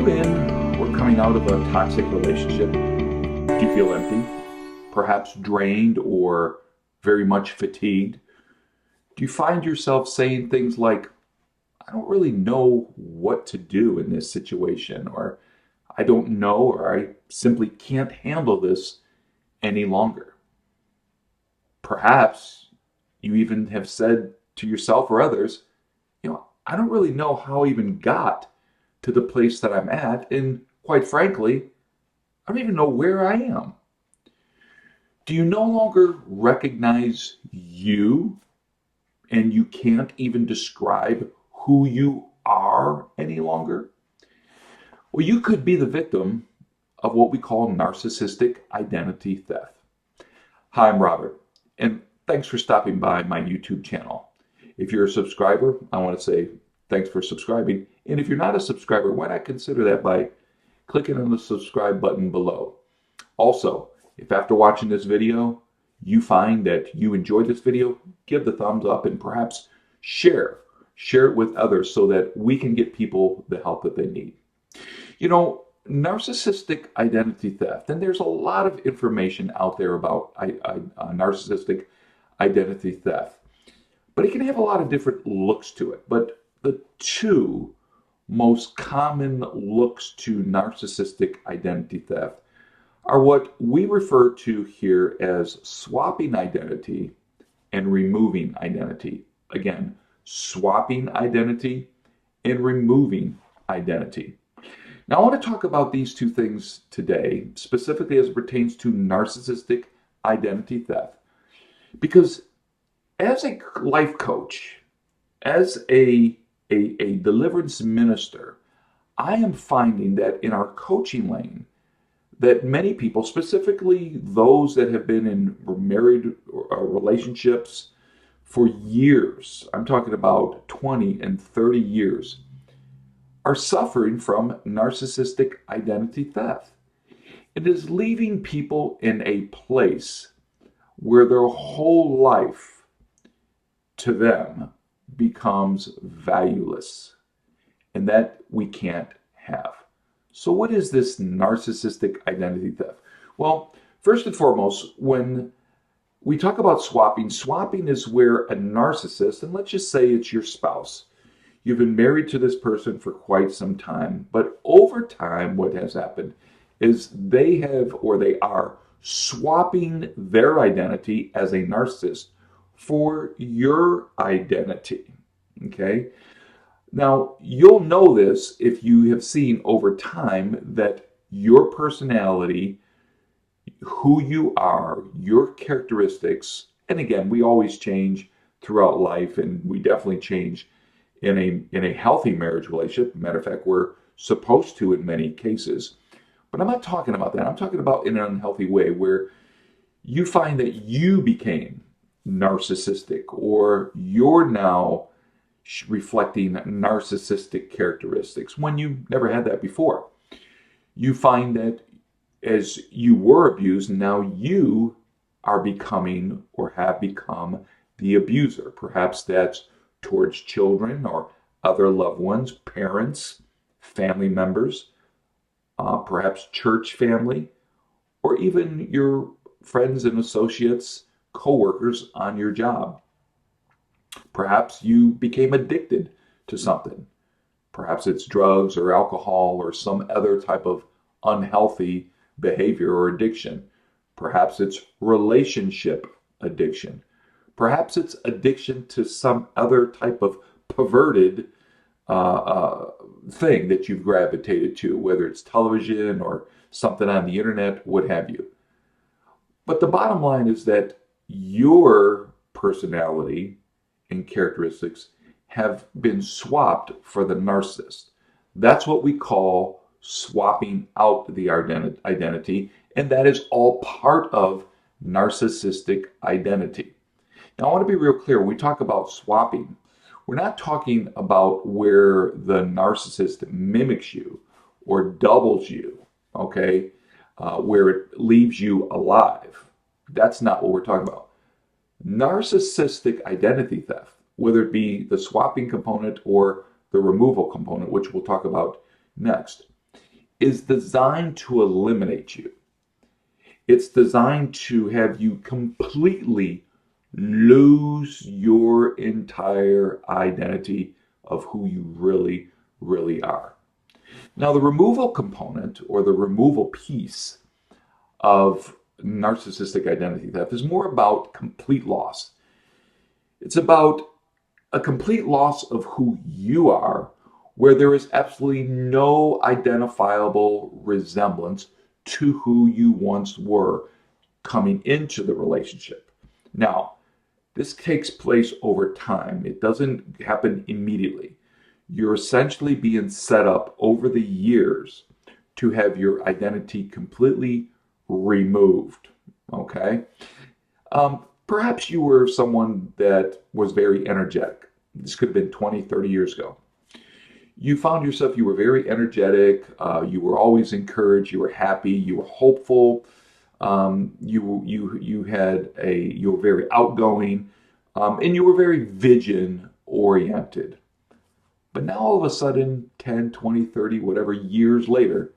you in or coming out of a toxic relationship? Do you feel empty, perhaps drained or very much fatigued? Do you find yourself saying things like, I don't really know what to do in this situation, or I don't know, or I simply can't handle this any longer? Perhaps you even have said to yourself or others, I don't really know how I even got to the place that I'm at, and quite frankly, I don't even know where I am. Do you no longer recognize you, and you can't even describe who you are any longer? Well, you could be the victim of what we call narcissistic identity theft. Hi, I'm Robert, and thanks for stopping by my YouTube channel. If you're a subscriber, I want to say thanks for subscribing. And if you're not a subscriber, why not consider that by clicking on the subscribe button below. Also, if after watching this video, you find that you enjoyed this video, give the thumbs up and perhaps share it with others so that we can get people the help that they need. Narcissistic identity theft, and there's a lot of information out there about narcissistic identity theft, but it can have a lot of different looks to it. But the two most common looks to narcissistic identity theft are what we refer to here as swapping identity and removing identity. Again, swapping identity and removing identity. Now, I want to talk about these two things today, specifically as it pertains to narcissistic identity theft, because as a life coach, as a deliverance minister, I am finding that in our coaching lane, that many people, specifically those that have been in married relationships for years, I'm talking about 20 and 30 years, are suffering from narcissistic identity theft. It is leaving people in a place where their whole life to them becomes valueless, and that we can't have. So what is this narcissistic identity theft? Well, first and foremost, when we talk about swapping is where a narcissist, and let's just say it's your spouse, you've been married to this person for quite some time, but over time what has happened is they are swapping their identity as a narcissist for your identity, okay? Now, you'll know this if you have seen over time that your personality, who you are, your characteristics, and again, we always change throughout life, and we definitely change in a healthy marriage relationship. Matter of fact, we're supposed to in many cases. But I'm not talking about that. I'm talking about in an unhealthy way where you find that you became narcissistic, or you're now reflecting narcissistic characteristics when you never had that before. You find that as you were abused, now you are becoming or have become the abuser. Perhaps that's towards children or other loved ones, parents, family members, perhaps church family, or even your friends and associates, co-workers on your job. Perhaps you became addicted to something. Perhaps it's drugs or alcohol or some other type of unhealthy behavior or addiction. Perhaps it's relationship addiction. Perhaps it's addiction to some other type of perverted thing that you've gravitated to, whether it's television or something on the internet, what have you. But the bottom line is that your personality and characteristics have been swapped for the narcissist. That's what we call swapping out the identity, and that is all part of narcissistic identity. Now, I want to be real clear. When we talk about swapping, we're not talking about where the narcissist mimics you or doubles you, okay, where it leaves you alive. That's not what we're talking about. Narcissistic identity theft, whether it be the swapping component or the removal component, which we'll talk about next, is designed to eliminate you. It's designed to have you completely lose your entire identity of who you really, really are. Now, the removal component or the removal piece of narcissistic identity theft is more about complete loss. It's about a complete loss of who you are, where there is absolutely no identifiable resemblance to who you once were coming into the relationship. Now, this takes place over time. It doesn't happen immediately. You're essentially being set up over the years to have your identity completely removed, okay? Perhaps you were someone that was very energetic. This could have been 20, 30 years ago. You found yourself, you were very energetic, you were always encouraged, you were happy, you were hopeful, you were very outgoing, and you were very vision oriented. But now all of a sudden, 10, 20, 30, whatever years later,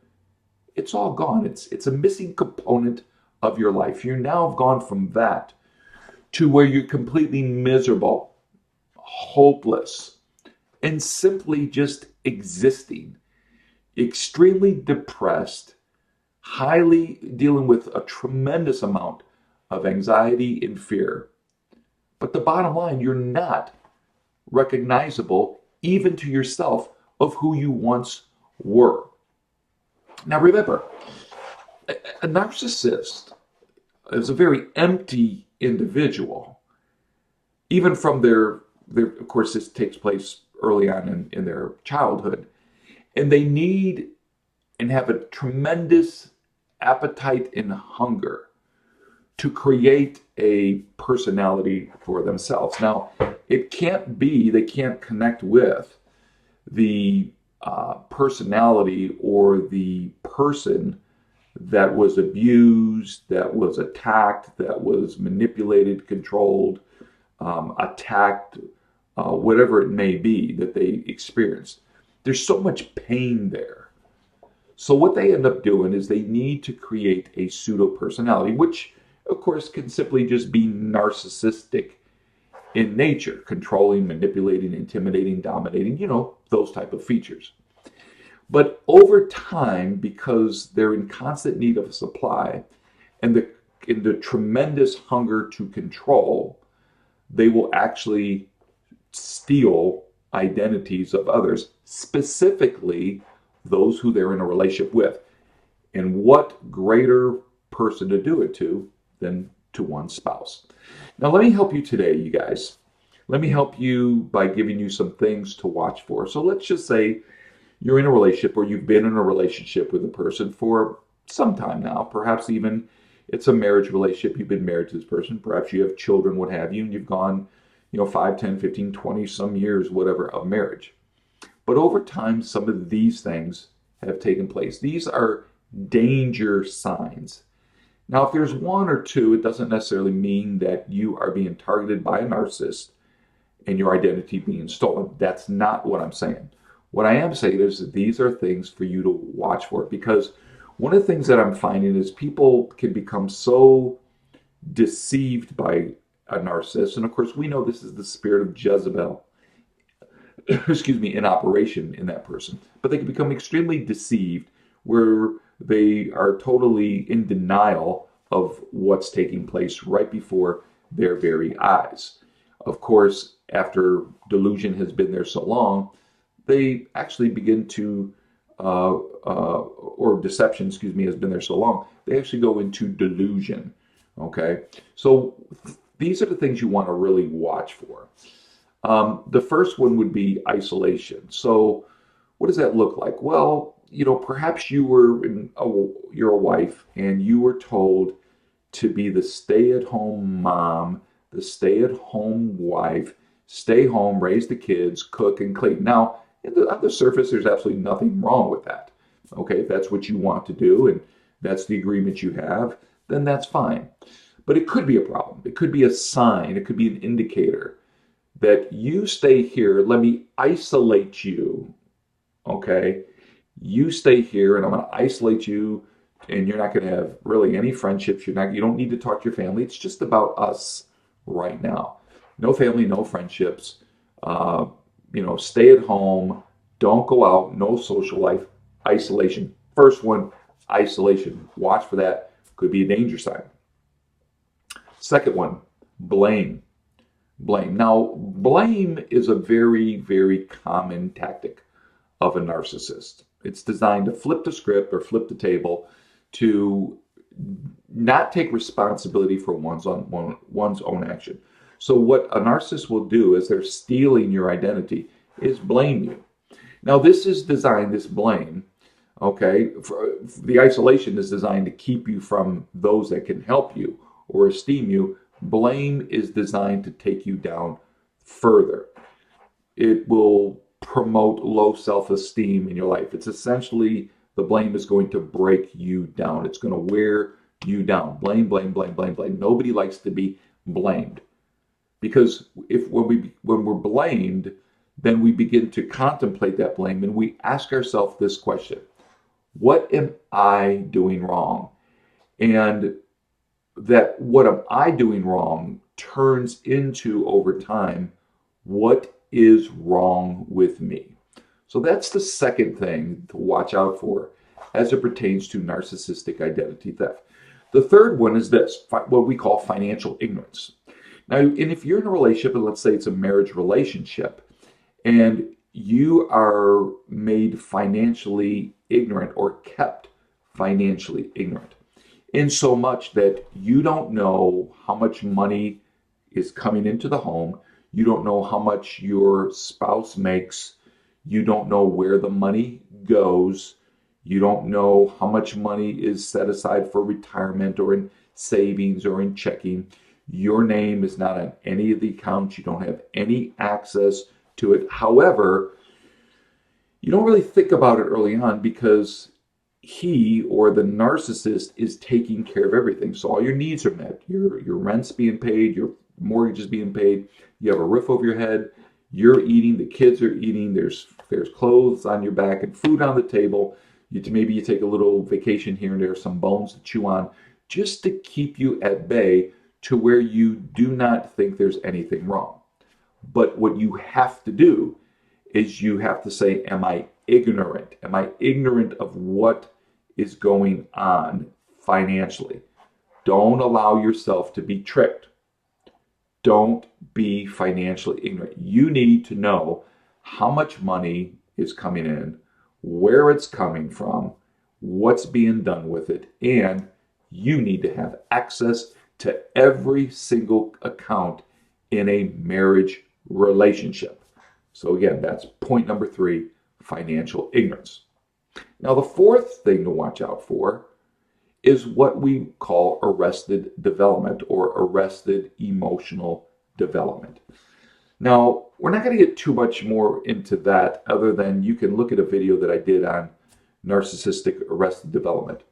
it's all gone. It's a missing component of your life. You now have gone from that to where you're completely miserable, hopeless, and simply just existing, extremely depressed, highly dealing with a tremendous amount of anxiety and fear. But the bottom line, you're not recognizable even to yourself of who you once were. Now remember, a narcissist is a very empty individual, even from their of course this takes place early on in their childhood, and they need and have a tremendous appetite and hunger to create a personality for themselves. Now, they can't connect with the personality or the person that was abused, that was attacked, that was manipulated, controlled, attacked, whatever it may be that they experienced. There's so much pain there. So what they end up doing is they need to create a pseudo-personality, which of course can simply just be narcissistic in nature, controlling, manipulating, intimidating, dominating, those type of features. But over time, because they're in constant need of a supply and the tremendous hunger to control, they will actually steal identities of others, specifically those who they're in a relationship with. And what greater person to do it to than to one's spouse? Now, let me help you today, you guys. Let me help you by giving you some things to watch for. So let's just say you're in a relationship or you've been in a relationship with a person for some time now. Perhaps even it's a marriage relationship. You've been married to this person. Perhaps you have children, what have you, and you've gone 5, 10, 15, 20 some years, whatever, of marriage. But over time, some of these things have taken place. These are danger signs. Now, if there's one or two, it doesn't necessarily mean that you are being targeted by a narcissist and your identity being stolen. That's not what I'm saying. What I am saying is that these are things for you to watch for, because one of the things that I'm finding is people can become so deceived by a narcissist. And of course, we know this is the spirit of Jezebel, in operation in that person. But they can become extremely deceived where they are totally in denial of what's taking place right before their very eyes. Of course, after delusion has been there so long, they actually begin to, or deception, has been there so long, they actually go into delusion, okay? So these are the things you want to really watch for. The first one would be isolation. So what does that look like? Well, perhaps you're a wife and you were told to be the stay-at-home mom, the stay-at-home wife, stay home, raise the kids, cook and clean. Now, on the surface, there's absolutely nothing wrong with that. Okay, if that's what you want to do and that's the agreement you have, then that's fine. But it could be a problem. It could be a sign. It could be an indicator that you stay here. Let me isolate you. Okay, You stay here and I'm going to isolate you, and you're not going to have really any friendships. You don't need to talk to your family. It's just about us right now. No family, no friendships. Uh, stay at home. Don't go out. No social life. Isolation. First one, isolation. Watch for that. Could be a danger sign. Second one, blame. Blame. Now, blame is a very, very common tactic of a narcissist. It's designed to flip the script or flip the table to not take responsibility for one's own action. So what a narcissist will do is they're stealing your identity is blame you. Now this is designed, this blame, okay, the isolation is designed to keep you from those that can help you or esteem you. Blame is designed to take you down further. It will promote low self-esteem in your life. It's essentially, the blame is going to break you down. It's going to wear you down. Blame, blame, blame, blame, blame. Nobody likes to be blamed. Because when we're blamed, then we begin to contemplate that blame and we ask ourselves this question: what am I doing wrong? And that what am I doing wrong turns into, over time, what is wrong with me? So that's the second thing to watch out for as it pertains to narcissistic identity theft. The third one is this, what we call financial ignorance. Now, and if you're in a relationship, and let's say it's a marriage relationship, and you are made financially ignorant or kept financially ignorant, in so much that you don't know how much money is coming into the home, you don't know how much your spouse makes, you don't know where the money goes, you don't know how much money is set aside for retirement or in savings or in checking. Your name is not on any of the accounts. You don't have any access to it. However, you don't really think about it early on because he or the narcissist is taking care of everything. So all your needs are met. Your rent's being paid, your mortgage is being paid, you have a roof over your head, you're eating, the kids are eating, there's clothes on your back and food on the table. Maybe you take a little vacation here and there, some bones to chew on, just to keep you at bay to where you do not think there's anything wrong. But what you have to do is you have to say, am I ignorant? Am I ignorant of what is going on financially? Don't allow yourself to be tricked. Don't be financially ignorant. You need to know how much money is coming in, where it's coming from, what's being done with it, and you need to have access to every single account in a marriage relationship. So again, that's point number 3, financial ignorance. Now, the fourth thing to watch out for is what we call arrested development or arrested emotional development. Now, we're not going to get too much more into that other than you can look at a video that I did on narcissistic arrested development.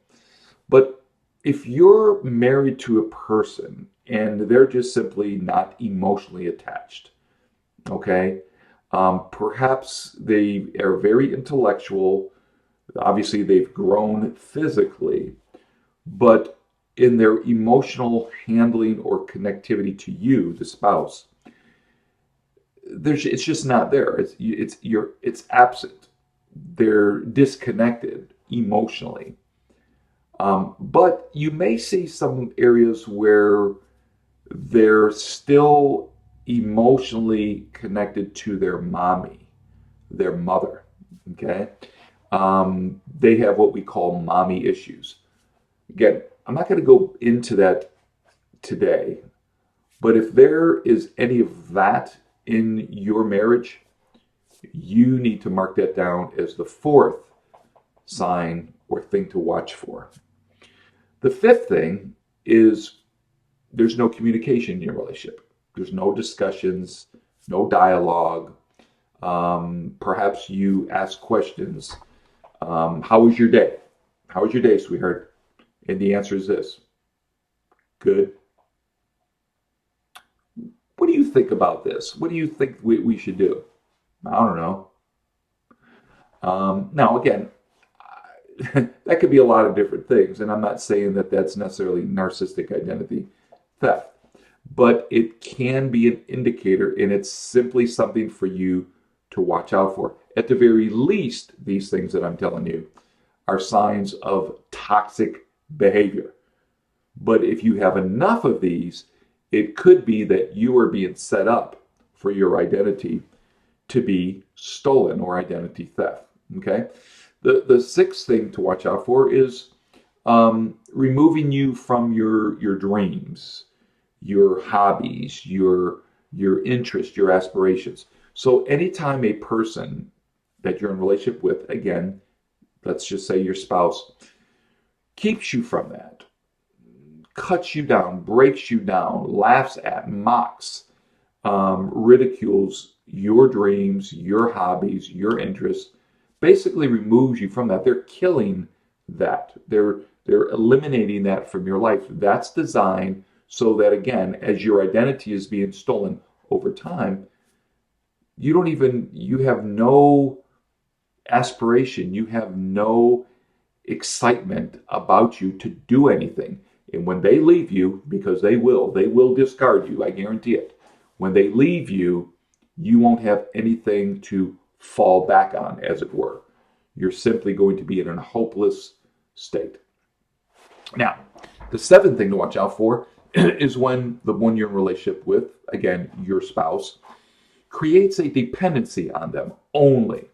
But if you're married to a person and they're just simply not emotionally attached, okay, perhaps they are very intellectual, obviously they've grown physically, but in their emotional handling or connectivity to you, the spouse, it's just not there. It's absent. They're disconnected emotionally. But you may see some areas where they're still emotionally connected to their mommy, their mother. Okay, they have what we call mommy issues. Again, I'm not going to go into that today, but if there is any of that in your marriage, you need to mark that down as the fourth sign or thing to watch for. The fifth thing is there's no communication in your relationship. There's no discussions, no dialogue. Perhaps you ask questions. How was your day? How was your day, sweetheart? And the answer is this: good. What do you think about this? What do you think we should do? I don't know. Now, again, that could be a lot of different things. And I'm not saying that that's necessarily narcissistic identity theft, but it can be an indicator, and it's simply something for you to watch out for. At the very least, these things that I'm telling you are signs of toxic behavior. But if you have enough of these, it could be that you are being set up for your identity to be stolen, or identity theft. Okay? The sixth thing to watch out for is removing you from your dreams, your hobbies, your interests, your aspirations. So anytime a person that you're in a relationship with, again, let's just say your spouse, keeps you from that, cuts you down, breaks you down, laughs at, mocks, ridicules your dreams, your hobbies, your interests, basically removes you from that. They're killing that. They're eliminating that from your life. That's designed so that, again, as your identity is being stolen over time, you have no aspiration, you have no excitement about you to do anything. And when they leave you, because they will discard you, I guarantee it. When they leave you, you won't have anything to fall back on, as it were. You're simply going to be in a hopeless state. Now, the seventh thing to watch out for is when the one you're in a relationship with, again, your spouse, creates a dependency on them only.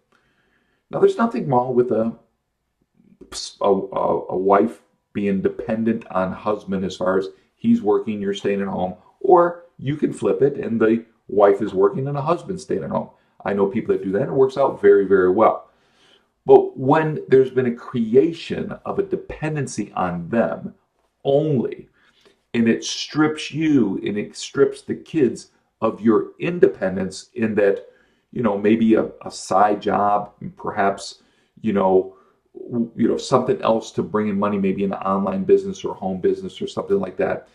Now, there's nothing wrong with a wife being dependent on husband as far as he's working, you're staying at home, or you can flip it and the wife is working and the husband's staying at home. I know people that do that, and it works out very, very well. But when there's been a creation of a dependency on them only, and it strips you and it strips the kids of your independence, in that, maybe a side job, perhaps, something else to bring in money, maybe an online business or home business or something like that.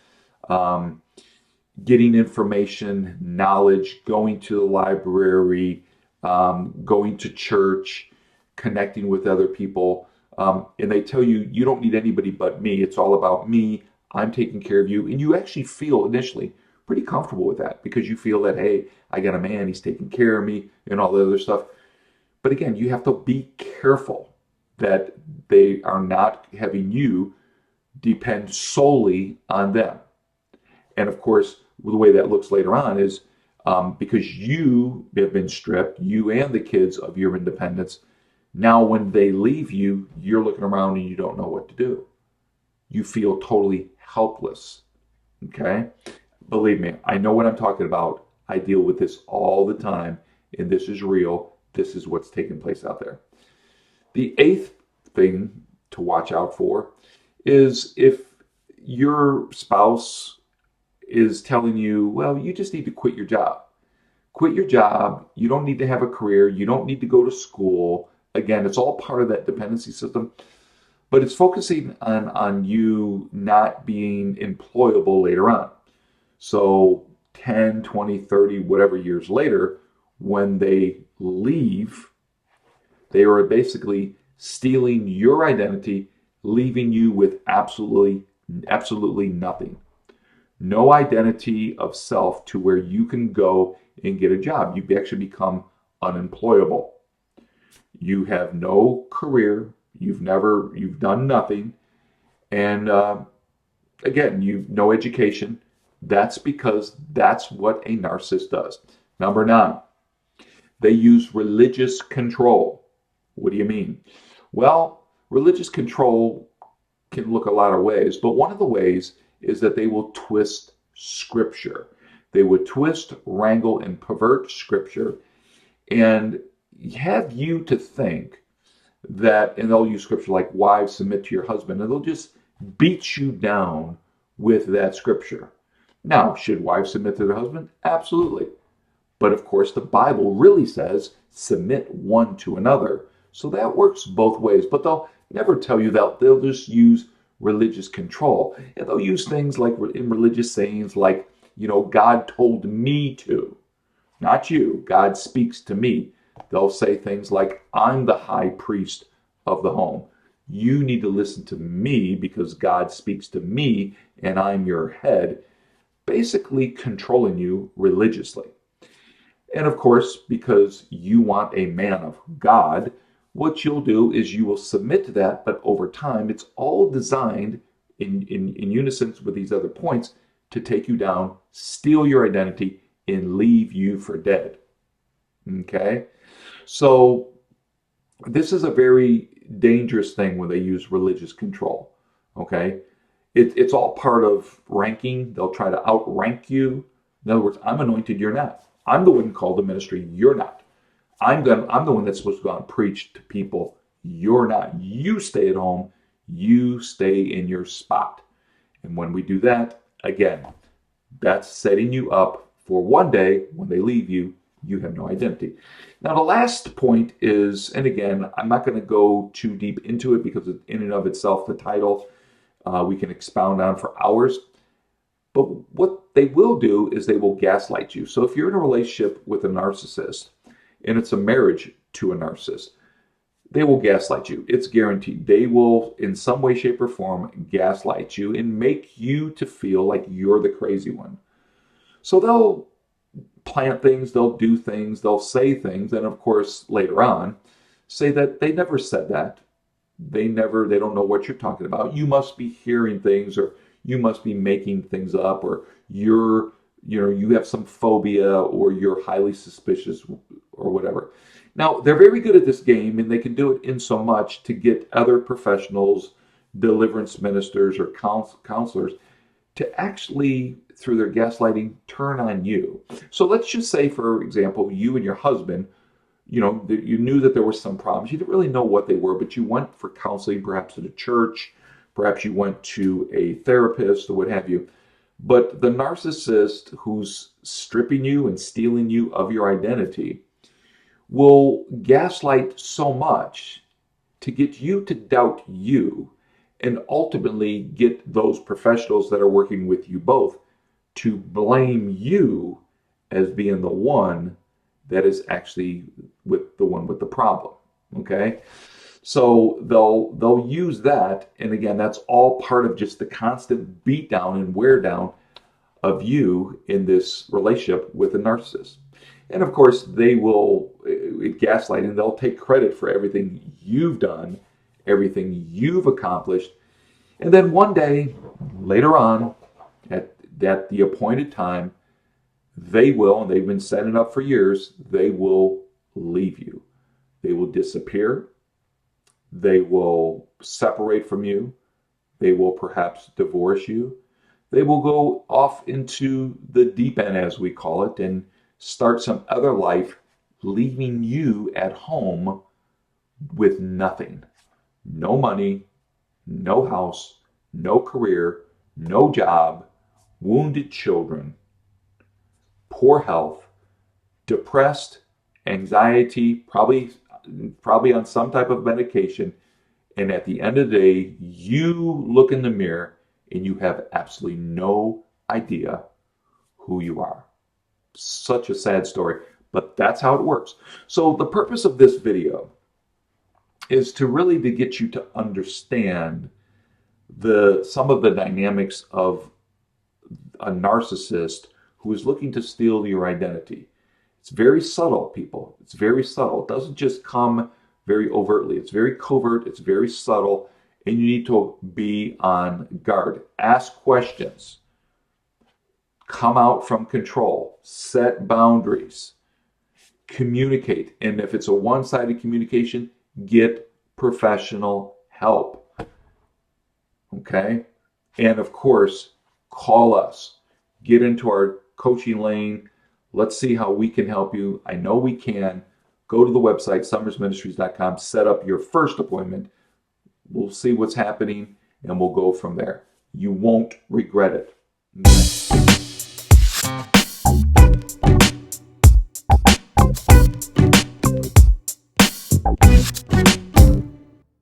Getting information, knowledge, going to the library, going to church, connecting with other people. And they tell you, you don't need anybody but me. It's all about me. I'm taking care of you. And you actually feel initially pretty comfortable with that, because you feel that, hey, I got a man, he's taking care of me, and all the other stuff. But again, you have to be careful that they are not having you depend solely on them. And of course, the way that looks later on is because you have been stripped, you and the kids, of your independence. Now, when they leave you, you're looking around and you don't know what to do. You feel totally helpless. Okay? Believe me, I know what I'm talking about. I deal with this all the time, and this is real. This is what's taking place out there. The eighth thing to watch out for is if your spouse is telling you, well, you just need to quit your job. Quit your job. You don't need to have a career. You don't need to go to school. Again, it's all part of that dependency system, but it's focusing on you not being employable later on. So 10, 20, 30, whatever years later, when they leave, they are basically stealing your identity, leaving you with absolutely nothing. No identity of self to where you can go and get a job. You actually become unemployable. You have no career. You've done nothing. And again, you've no education. That's because that's what a narcissist does. Number 9, they use religious control. What do you mean? Well, religious control can look a lot of ways, but one of the ways is that they will twist scripture. They would twist, wrangle, and pervert scripture and have you to think that, and they'll use scripture like, wives, submit to your husband, and they'll just beat you down with that scripture. Now, should wives submit to their husband? Absolutely. But of course, the Bible really says submit one to another. So that works both ways. But they'll never tell you that. They'll just use religious control. And they'll use things like in religious sayings like, God told me to. Not you. God speaks to me. They'll say things like, I'm the high priest of the home. You need to listen to me because God speaks to me and I'm your head, basically controlling you religiously. And of course, because you want a man of God, what you'll do is you will submit to that, but over time, it's all designed in unison with these other points to take you down, steal your identity, and leave you for dead. Okay? So this is a very dangerous thing when they use religious control. Okay? It's all part of ranking. They'll try to outrank you. In other words, I'm anointed, you're not. I'm the one called to ministry, you're not. I'm the one that's supposed to go out and preach to people, you're not. You stay at home, you stay in your spot. And when we do that, again, that's setting you up for one day when they leave you, you have no identity. Now, the last point is, and again, I'm not going to go too deep into it because in and of itself, the title, we can expound on for hours. But what they will do is they will gaslight you. So if you're in a relationship with a narcissist and it's a marriage to a narcissist, they will gaslight you. It's guaranteed. They will, in some way, shape, or form, gaslight you and make you to feel like you're the crazy one. So they'll plant things, they'll do things, they'll say things, and of course, later on, say that they never said that. They don't know what you're talking about. You must be hearing things, or you must be making things up, or you have some phobia, or you're highly suspicious, or whatever. Now, they're very good at this game, and they can do it in so much to get other professionals, deliverance ministers, or counselors to actually, through their gaslighting, turn on you. So let's just say, for example, you and your husband, you knew that there were some problems. You didn't really know what they were, but you went for counseling, perhaps at a church, perhaps you went to a therapist or what have you. But the narcissist who's stripping you and stealing you of your identity will gaslight so much to get you to doubt you, and ultimately get those professionals that are working with you both to blame you as being the one that is actually with the one with the problem. Okay? So they'll use that, and again, that's all part of just the constant beat down and wear down of you in this relationship with a narcissist. And of course, they will gaslight, and they'll take credit for everything you've done, everything you've accomplished. And then one day, later on, at the appointed time, they will, and they've been setting up for years, they will leave you. They will disappear. They will separate from you. They will perhaps divorce you. They will go off into the deep end, as we call it, and start some other life, leaving you at home with nothing. No money, no house, no career, no job, wounded children, poor health, depressed, anxiety, probably on some type of medication. And at the end of the day, you look in the mirror and you have absolutely no idea who you are. Such a sad story, but that's how it works. So the purpose of this video is to get you to understand some of the dynamics of a narcissist who is looking to steal your identity. It's very subtle, people. It's very subtle. It doesn't just come very overtly. It's very covert. It's very subtle. And you need to be on guard. Ask questions. Come out from control. Set boundaries. Communicate. And if it's a one-sided communication, get professional help. Okay? And of course, call us. Get into our coaching lane. Let's see how we can help you. I know we can. Go to the website, summersministries.com. Set up your first appointment. We'll see what's happening, and we'll go from there. You won't regret it. Okay?